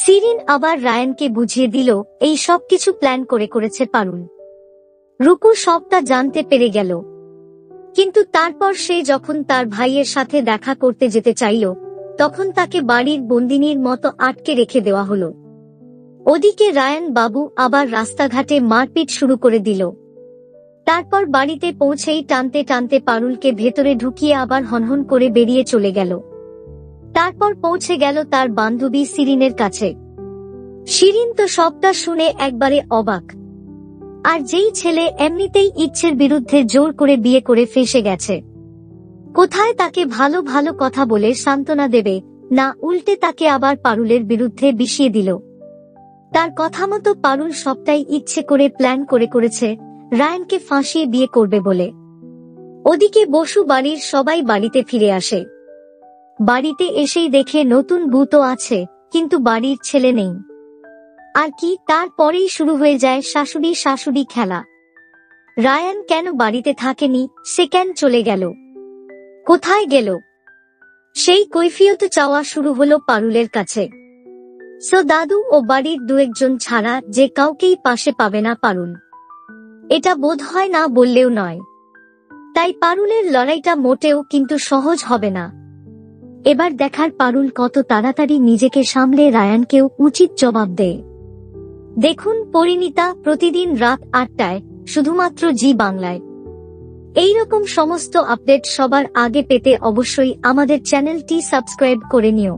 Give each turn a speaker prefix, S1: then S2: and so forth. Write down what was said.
S1: সিরিন আবার রায়ানকে বুঝিয়ে দিল এই সবকিছু প্ল্যান করেছে পারুল। রুকু সবটা জানতে পেরে গেল, কিন্তু তারপর সে যখন তার ভাইয়ের সাথে দেখা করতে যেতে চাইল, তখন তাকে বাড়ির বন্দিনীর মতো আটকে রেখে দেওয়া হলো। ওদিকে রায়ান বাবু আবার রাস্তাঘাটে মারপিট শুরু করে দিল। তারপর বাড়িতে পৌঁছেই টানতে টানতে পারুলকে ভেতরে ঢুকিয়ে আবার হনহন করে বেরিয়ে চলে গেল। তারপর পৌঁছে গেল তার বান্ধবী সিরিনের কাছে। শিরিন তো সবটা শুনে একবারে অবাক। আর যেই ছেলে এমনিতেই ইচ্ছের বিরুদ্ধে জোর করে বিয়ে করে ফেঁসে গেছে, কোথায় তাকে ভালো ভালো কথা বলে সান্ত্বনা দেবে, না উল্টে তাকে আবার পারুলের বিরুদ্ধে বিষিয়ে দিল। তার কথা মতো পারুল সবটাই ইচ্ছে করে প্ল্যান করেছে রায়ানকে ফাঁসিয়ে বিয়ে করবে বলে। ওদিকে বসু বাড়ির সবাই বাড়িতে ফিরে আসে। বাড়িতে এসেই দেখে নতুন বউ তো আছে, কিন্তু বাড়ির ছেলে নেই। আর কি, তারপরেই শুরু হয়ে যায় শাশুড়ি খেলা। রায়ান কেন বাড়িতে থাকেনি, সে কেন চলে গেল, কোথায় গেল, সেই কৈফিয়ত চাওয়া শুরু হলো পারুলের কাছে। দাদু ও বাড়ির দু একজন ছাড়া যে কাউকেই পাশে পাবে না পারুল, এটা বোধ হয় না বললেও নয়। তাই পারুলের লড়াইটা মোটেও কিন্তু সহজ হবে না। এবার দেখার পারুল কত তাড়াতাড়ি নিজেকে সামলে রায়ানকেও উচিত জবাব দেয়। দেখুন পরিণীতা প্রতিদিন রাত ৮টায় শুধুমাত্র জি বাংলায়। এইরকম সমস্ত আপডেট সবার আগে পেতে অবশ্যই আমাদের চ্যানেলটি সাবস্ক্রাইব করে নিও।